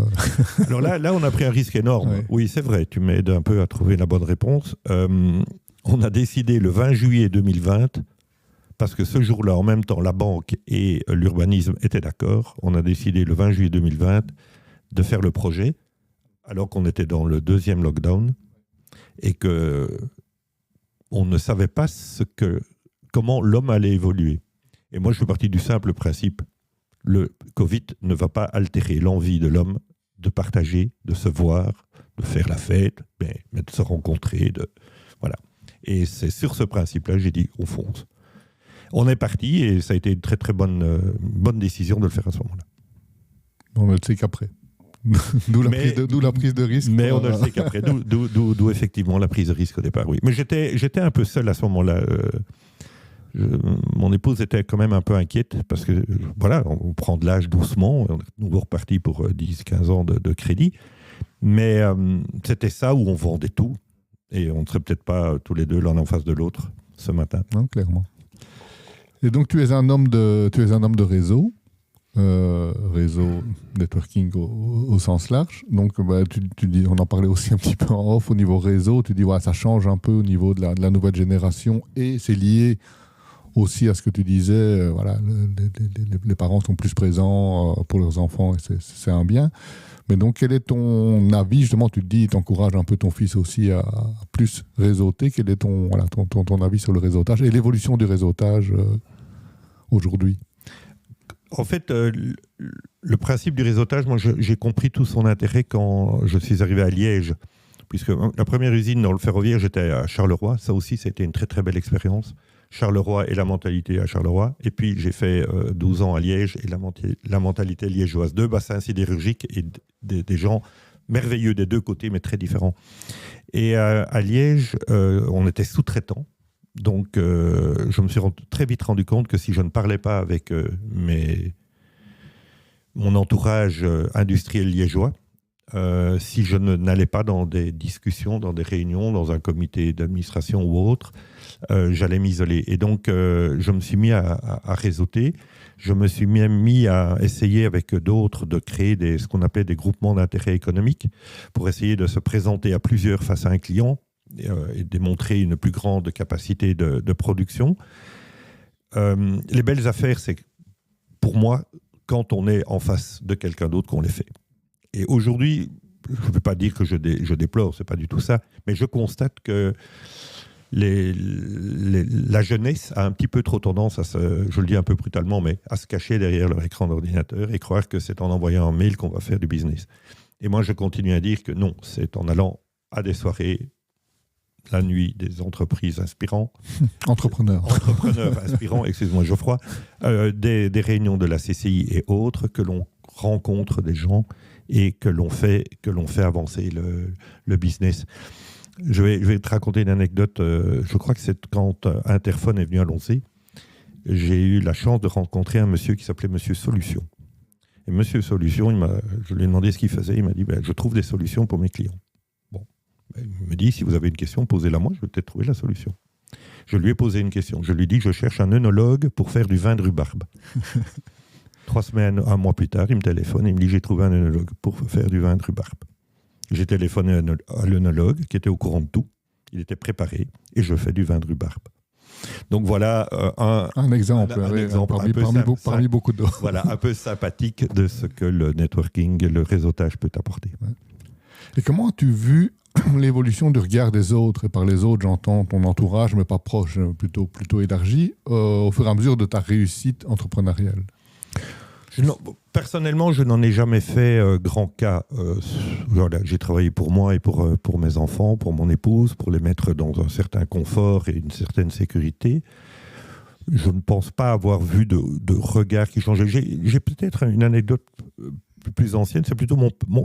Alors là, on a pris un risque énorme. Ouais. Oui, c'est vrai, tu m'aides un peu à trouver la bonne réponse. On a décidé le 20 juillet 2020, parce que ce jour-là, en même temps, la banque et l'urbanisme étaient d'accord. On a décidé le 20 juillet 2020 de faire le projet, alors qu'on était dans le 2e lockdown et qu'on ne savait pas comment l'homme allait évoluer. Et moi, je suis parti du simple principe, le Covid ne va pas altérer l'envie de l'homme de partager, de se voir, de faire la fête, mais de se rencontrer. Voilà. Et c'est sur ce principe-là, j'ai dit, on fonce. On est parti et ça a été une très très bonne décision de le faire à ce moment-là. On ne le sait qu'après. D'où la prise de risque. Mais on ne le sait qu'après. D'où effectivement la prise de risque au départ, oui. Mais j'étais un peu seul à ce moment-là. Mon épouse était quand même un peu inquiète parce que voilà, on prend de l'âge doucement. On est nouveau reparti pour 10-15 ans de crédit. Mais c'était ça où on vendait tout. Et on ne serait peut-être pas tous les deux l'un en face de l'autre ce matin. Non, clairement. Et donc, tu es un homme de réseau, réseau networking au sens large. Donc, tu dis, on en parlait aussi un petit peu en off au niveau réseau. Tu dis, ouais, ça change un peu au niveau de la nouvelle génération et c'est lié aussi à ce que tu disais. Voilà, les parents sont plus présents pour leurs enfants et c'est un bien. Mais donc, quel est ton avis? Justement, tu te dis, tu encourages un peu ton fils aussi à plus réseauter. Quel est ton avis sur le réseautage et l'évolution du réseautage aujourd'hui? En fait, le principe du réseautage, moi, j'ai compris tout son intérêt quand je suis arrivé à Liège. Puisque la première usine dans le ferroviaire, j'étais à Charleroi. Ça aussi, c'était une très, très belle expérience. Charleroi et la mentalité à Charleroi. Et puis, j'ai fait 12 ans à Liège et la mentalité liégeoise. 2 bassins sidérurgiques et des gens merveilleux des deux côtés, mais très différents. Et à Liège, on était sous-traitants. Donc, je me suis très vite rendu compte que si je ne parlais pas avec mon entourage industriel liégeois, si je n'allais pas dans des discussions, dans des réunions, dans un comité d'administration ou autre, j'allais m'isoler. Et donc, je me suis mis à réseauter. Je me suis mis à essayer avec d'autres de créer ce qu'on appelait des groupements d'intérêt économique pour essayer de se présenter à plusieurs face à un client et démontrer une plus grande capacité de production. Les belles affaires, c'est pour moi, quand on est en face de quelqu'un d'autre qu'on les fait. Et aujourd'hui, je ne veux pas dire que je déplore, ce n'est pas du tout ça, mais je constate que la jeunesse a un petit peu trop tendance je le dis un peu brutalement, mais à se cacher derrière leur écran d'ordinateur et croire que c'est en envoyant un mail qu'on va faire du business. Et moi, je continue à dire que non, c'est en allant à des soirées, la nuit, des entreprises inspirantes. Entrepreneurs inspirants, excuse-moi Geoffroy, des réunions de la CCI et autres, que l'on rencontre des gens et que l'on fait avancer le business. Je vais te raconter une anecdote. Je crois que c'est quand Interphone est venu à Lonzé. J'ai eu la chance de rencontrer un monsieur qui s'appelait Monsieur Solution. Et Monsieur Solution, je lui ai demandé ce qu'il faisait. Il m'a dit, je trouve des solutions pour mes clients. Bon, il me dit, si vous avez une question, posez-la moi, je vais peut-être trouver la solution. Je lui ai posé une question. Je lui ai dit, je cherche un œnologue pour faire du vin de rhubarbe. 3 semaines, 1 mois plus tard, il me téléphone et il me dit, j'ai trouvé un œnologue pour faire du vin de rhubarbe. J'ai téléphoné à l'œnologue qui était au courant de tout. Il était préparé et je fais du vin de rhubarbe. Donc voilà un exemple, parmi beaucoup d'autres. Voilà, un peu sympathique de ce que le networking, le réseautage peut apporter. Ouais. Et comment as-tu vu l'évolution du regard des autres, et par les autres, j'entends ton entourage, mais pas proche, plutôt élargi, au fur et à mesure de ta réussite entrepreneuriale? Personnellement, je n'en ai jamais fait grand cas. Voilà, j'ai travaillé pour moi et pour mes enfants, pour mon épouse, pour les mettre dans un certain confort et une certaine sécurité. Je ne pense pas avoir vu de regard qui changeait. J'ai peut-être une anecdote plus ancienne, c'est plutôt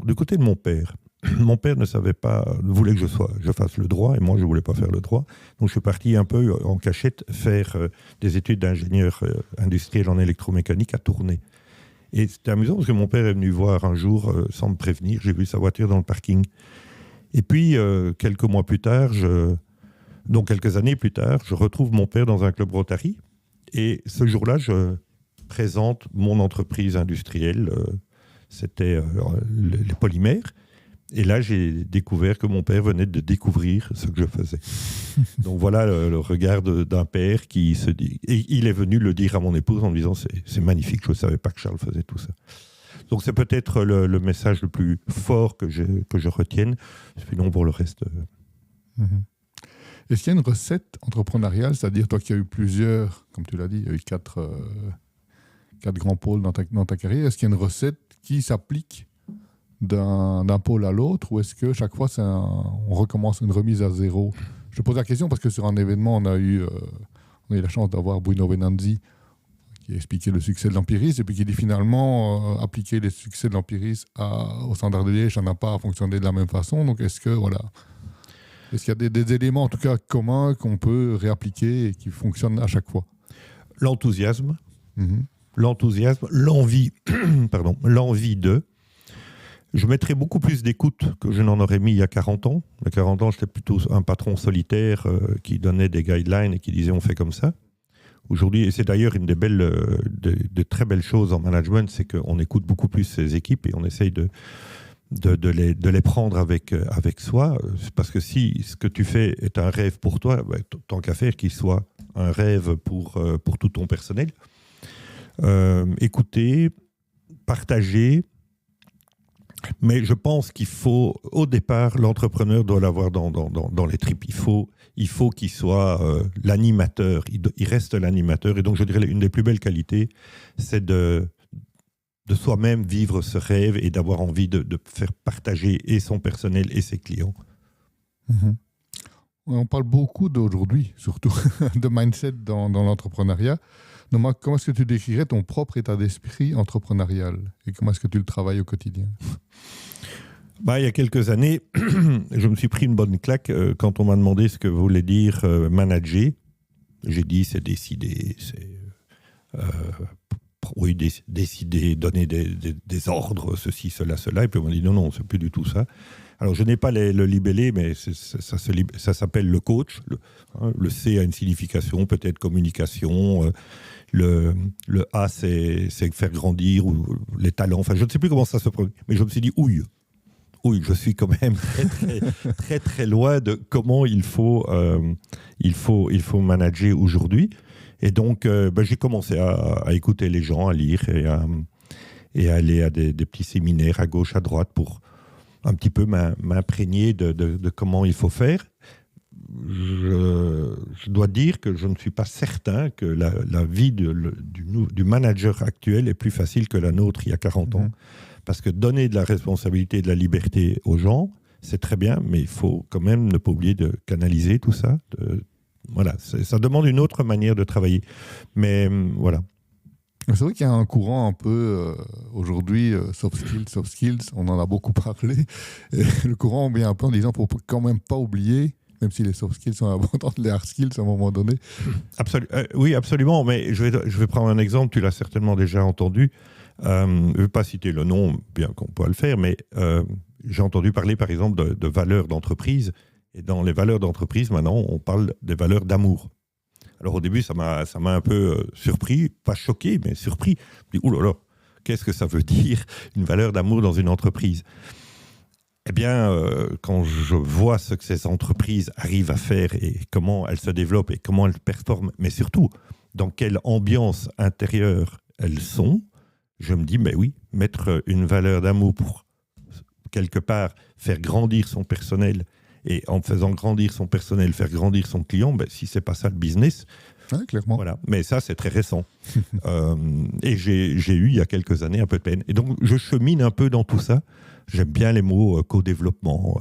du côté de mon père. Mon père ne voulait que je fasse le droit, et moi je ne voulais pas faire le droit. Donc je suis parti un peu en cachette faire des études d'ingénieur industriel en électromécanique à Tournai. Et c'était amusant parce que mon père est venu voir un jour sans me prévenir. J'ai vu sa voiture dans le parking. Et puis, quelques années plus tard, je retrouve mon père dans un club Rotary. Et ce jour-là, je présente mon entreprise industrielle. C'était les polymères. Et là, j'ai découvert que mon père venait de découvrir ce que je faisais. Donc voilà le regard d'un père qui se dit... Et il est venu le dire à mon épouse en me disant « c'est magnifique, je ne savais pas que Charles faisait tout ça ». Donc c'est peut-être le message le plus fort que je retienne. Sinon, pour le reste... Est-ce qu'il y a une recette entrepreneuriale, c'est-à-dire toi qui as eu plusieurs, comme tu l'as dit, il y a eu 4 grands pôles dans ta carrière, est-ce qu'il y a une recette qui s'applique d'un pôle à l'autre, ou est-ce que chaque fois on recommence une remise à zéro? Je pose la question parce que sur un événement, on a eu la chance d'avoir Bruno Venanzi qui a expliqué le succès de l'empirisme et puis qui dit finalement appliquer les succès de l'empirisme au standard de Liège, ça n'a pas fonctionné de la même façon. Donc est-ce qu'il y a des éléments en tout cas communs qu'on peut réappliquer et qui fonctionnent à chaque fois? L'enthousiasme, l'envie, l'envie de. Je mettrais beaucoup plus d'écoute que je n'en aurais mis il y a 40 ans. Il y a 40 ans, j'étais plutôt un patron solitaire qui donnait des guidelines et qui disait on fait comme ça. Aujourd'hui, et c'est d'ailleurs une de très belles choses en management, c'est qu'on écoute beaucoup plus ses équipes et on essaye de les prendre avec soi. Parce que si ce que tu fais est un rêve pour toi, tant qu'à faire qu'il soit un rêve pour tout ton personnel. Écouter, partager. Mais je pense qu'il faut, au départ, l'entrepreneur doit l'avoir dans les tripes. Il faut qu'il soit l'animateur. Il reste l'animateur. Et donc, je dirais, une des plus belles qualités, c'est de soi-même vivre ce rêve et d'avoir envie de faire partager et son personnel et ses clients. On parle beaucoup d'aujourd'hui, surtout, de mindset dans l'entrepreneuriat. Donc, comment est-ce que tu décrirais ton propre état d'esprit entrepreneurial et comment est-ce que tu le travailles au quotidien? Il y a quelques années, je me suis pris une bonne claque quand on m'a demandé ce que voulait dire manager. J'ai dit c'est décider, décider, donner des ordres, ceci, cela, cela. Et puis on m'a dit non, c'est plus du tout ça. Alors je n'ai pas le libellé, mais ça s'appelle le coach. Le C a une signification, peut-être communication. Le A, c'est faire grandir, ou les talents. Enfin, je ne sais plus comment ça se prononce. Mais je me suis dit, je suis quand même très, très loin de comment il faut manager aujourd'hui. Et donc, j'ai commencé à écouter les gens, à lire et à aller à des petits séminaires à gauche, à droite pour un petit peu m'imprégner de comment il faut faire. Je dois dire que je ne suis pas certain que la vie du manager actuel est plus facile que la nôtre il y a 40 ans. Parce que donner de la responsabilité et de la liberté aux gens, c'est très bien, mais il faut quand même ne pas oublier de canaliser tout ça. Voilà, ça demande une autre manière de travailler. Mais voilà. C'est vrai qu'il y a un courant un peu aujourd'hui, soft skills, on en a beaucoup parlé. Et le courant vient un peu en disant qu'il ne faut quand même pas oublier, même si les soft skills sont importantes, les hard skills à un moment donné. Oui, absolument. Mais je vais prendre un exemple, tu l'as certainement déjà entendu. Je ne vais pas citer le nom, bien qu'on peut le faire, mais j'ai entendu parler par exemple de valeurs d'entreprise. Et dans les valeurs d'entreprise, maintenant, on parle des valeurs d'amour. Alors au début, ça m'a un peu surpris, pas choqué, mais surpris. Je me dis, ouh là là, qu'est-ce que ça veut dire, une valeur d'amour dans une entreprise ? Eh bien, quand je vois ce que ces entreprises arrivent à faire et comment elles se développent et comment elles performent, mais surtout, dans quelle ambiance intérieure elles sont, je me dis, mais oui, mettre une valeur d'amour pour, quelque part, faire grandir son personnel, et en faisant grandir son personnel, faire grandir son client, ben, si ce n'est pas ça le business, ouais, clairement. Voilà. Mais ça, c'est très récent. Et j'ai eu, il y a quelques années, un peu de peine. Et donc, je chemine un peu dans tout ça. J'aime bien les mots co-développement,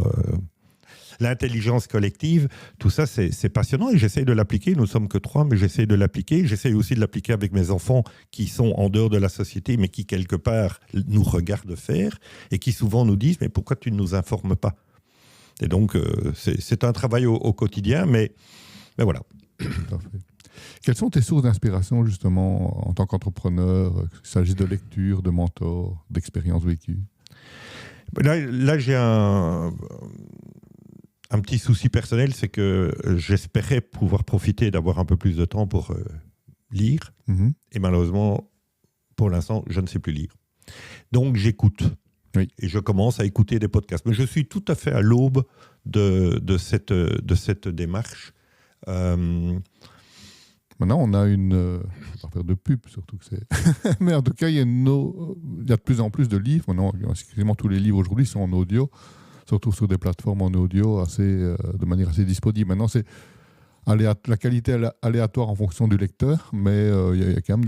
l'intelligence collective, tout ça, c'est passionnant et j'essaye de l'appliquer. Nous ne sommes que 3, mais j'essaye de l'appliquer. J'essaye aussi de l'appliquer avec mes enfants qui sont en dehors de la société, mais qui, quelque part, nous regardent faire et qui souvent nous disent « Mais pourquoi tu ne nous informes pas ?» Et donc, c'est un travail au quotidien, mais voilà. Tout à fait. Quelles sont tes sources d'inspiration, justement, en tant qu'entrepreneur, qu'il s'agisse de lecture, de mentor, d'expériences vécues? Là j'ai un petit souci personnel, c'est que j'espérais pouvoir profiter d'avoir un peu plus de temps pour lire. Mm-hmm. Et malheureusement, pour l'instant, je ne sais plus lire. Donc j'écoute. Oui. Et je commence à écouter des podcasts. Mais je suis tout à fait à l'aube de cette démarche. Maintenant, on a une... je ne vais pas faire de pub, surtout que c'est... Mais en tout cas, il y a de plus en plus de livres. Maintenant, quasiment tous les livres aujourd'hui sont en audio, surtout sur des plateformes en audio de manière assez disponible. Maintenant, c'est la qualité aléatoire en fonction du lecteur, mais il y a quand même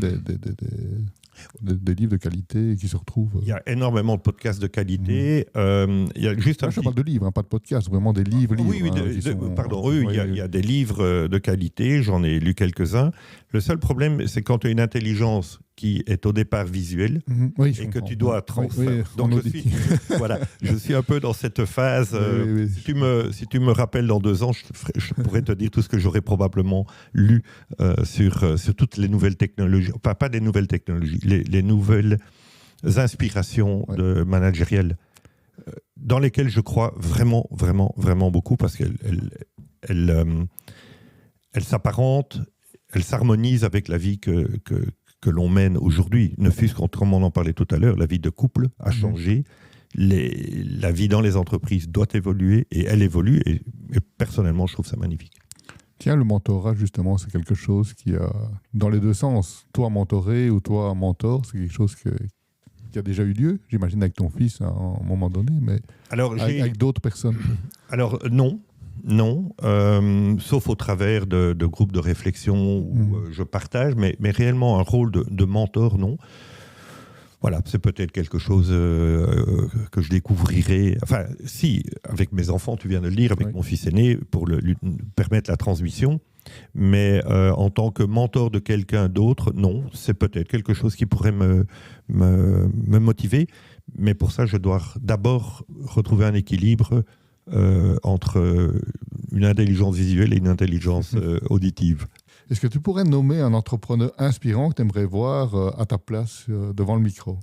des livres de qualité qui se retrouvent. Il y a énormément de podcasts de qualité. Il y a juste je parle de livres, pas de podcasts, vraiment des livres. Oui, il y a des livres de qualité, j'en ai lu quelques-uns. Le seul problème, c'est quand tu as une intelligence qui est au départ visuelle et que tu dois transférer. Donc je suis un peu dans cette phase. Si tu me rappelles dans 2 ans, je pourrais te dire tout ce que j'aurais probablement lu sur toutes les nouvelles technologies. Enfin, pas des nouvelles technologies, les nouvelles inspirations managériales dans lesquelles je crois vraiment, vraiment, vraiment beaucoup parce qu'elles s'apparentent, elles s'harmonisent avec la vie que l'on mène aujourd'hui. Ne fût-ce comme on en parlait tout à l'heure, la vie de couple a changé. La vie dans les entreprises doit évoluer et elle évolue. Et personnellement, je trouve ça magnifique. Tiens, le mentorat, justement, c'est quelque chose qui a, dans les deux sens, toi mentoré ou toi mentor, c'est quelque chose qui a déjà eu lieu, j'imagine, avec ton fils à un moment donné, mais avec d'autres personnes. Alors, non, sauf au travers de groupes de réflexion où je partage, mais réellement un rôle de mentor, non. Voilà, c'est peut-être quelque chose que je découvrirai. Enfin, si, avec mes enfants, tu viens de le dire, avec mon fils aîné, pour lui permettre la transmission. Mais en tant que mentor de quelqu'un d'autre, non. C'est peut-être quelque chose qui pourrait me motiver. Mais pour ça, je dois d'abord retrouver un équilibre entre une intelligence visuelle et une intelligence auditive. Est-ce que tu pourrais nommer un entrepreneur inspirant que tu aimerais voir à ta place devant le micro?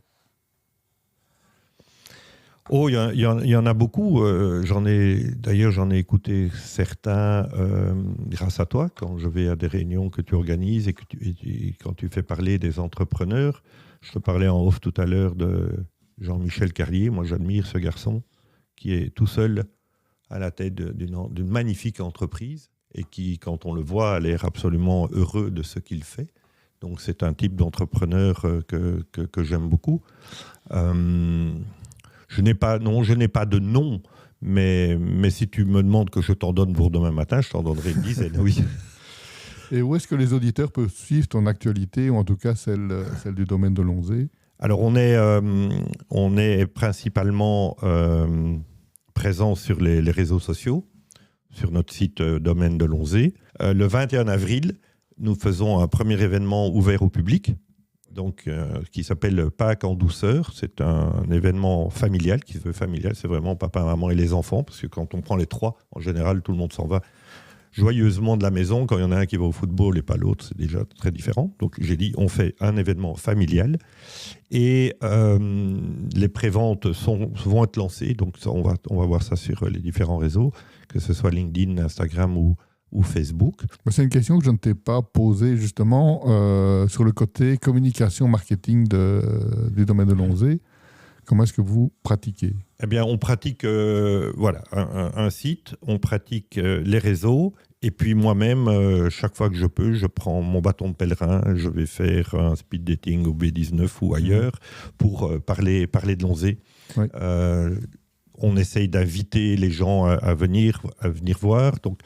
Oh, il y en a beaucoup. J'en ai écouté certains grâce à toi, quand je vais à des réunions que tu organises et quand tu fais parler des entrepreneurs. Je te parlais en off tout à l'heure de Jean-Michel Carlier. Moi, j'admire ce garçon qui est tout seul à la tête d'une magnifique entreprise et qui, quand on le voit, a l'air absolument heureux de ce qu'il fait. Donc, c'est un type d'entrepreneur que j'aime beaucoup. Je n'ai pas de nom, mais si tu me demandes que je t'en donne pour demain matin, je t'en donnerai une dizaine, oui. Et où est-ce que les auditeurs peuvent suivre ton actualité, ou en tout cas celle du domaine de Lonzé? Alors, on est principalement présent sur les réseaux sociaux, sur notre site Domaine de Lonzé. Le 21 avril, nous faisons un premier événement ouvert au public, donc, qui s'appelle Pâques en douceur. C'est un événement familial, qui se veut familial. C'est vraiment papa, maman et les enfants, parce que quand on prend les 3, en général, tout le monde s'en va joyeusement de la maison. Quand il y en a un qui va au football et pas l'autre, c'est déjà très différent. Donc j'ai dit, on fait un événement familial et les préventes vont être lancées. Donc ça, on va voir ça sur les différents réseaux, que ce soit LinkedIn, Instagram ou Facebook. C'est une question que je ne t'ai pas posée justement sur le côté communication, marketing du domaine de Lonzé. Comment est-ce que vous pratiquez ? Eh bien, on pratique un site, on pratique les réseaux, et puis moi-même, chaque fois que je peux, je prends mon bâton de pèlerin, je vais faire un speed dating au B19 ou ailleurs pour parler de Lonzé. Oui. On essaye d'inviter les gens à venir voir. Donc,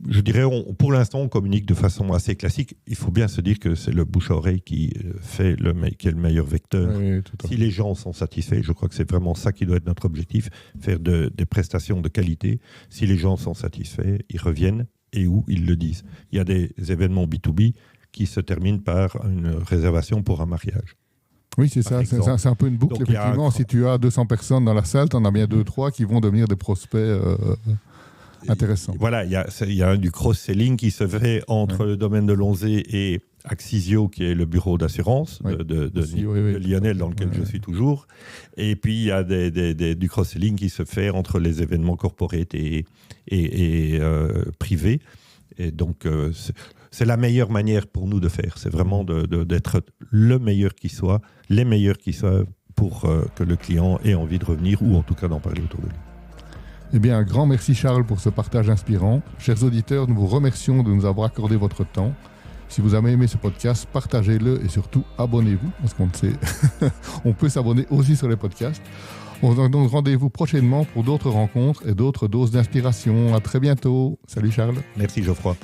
je dirais, pour l'instant, on communique de façon assez classique. Il faut bien se dire que c'est le bouche à oreille qui est le meilleur vecteur. Oui, si les gens sont satisfaits, je crois que c'est vraiment ça qui doit être notre objectif, faire des prestations de qualité. Si les gens sont satisfaits, ils reviennent et où ils le disent. Il y a des événements B2B qui se terminent par une réservation pour un mariage. Oui, c'est ça. C'est un peu une boucle. Donc, effectivement, si tu as 200 personnes dans la salle, tu en as bien 2-3 qui vont devenir des prospects intéressants. Voilà, il y a du cross-selling qui se fait entre le domaine de Lonzé et Axisio, qui est le bureau d'assurance de Lionel, dans lequel je suis toujours. Et puis, il y a du cross-selling qui se fait entre les événements corporate et privés. Et donc, c'est la meilleure manière pour nous de faire. C'est vraiment d'être le meilleur qui soit, les meilleurs qui soient, pour que le client ait envie de revenir ou en tout cas d'en parler autour de lui. Eh bien, un grand merci Charles pour ce partage inspirant. Chers auditeurs, nous vous remercions de nous avoir accordé votre temps. Si vous avez aimé ce podcast, partagez-le et surtout abonnez-vous, parce qu'on sait, on peut s'abonner aussi sur les podcasts. On se donne rendez-vous prochainement pour d'autres rencontres et d'autres doses d'inspiration. À très bientôt. Salut Charles. Merci Geoffroy.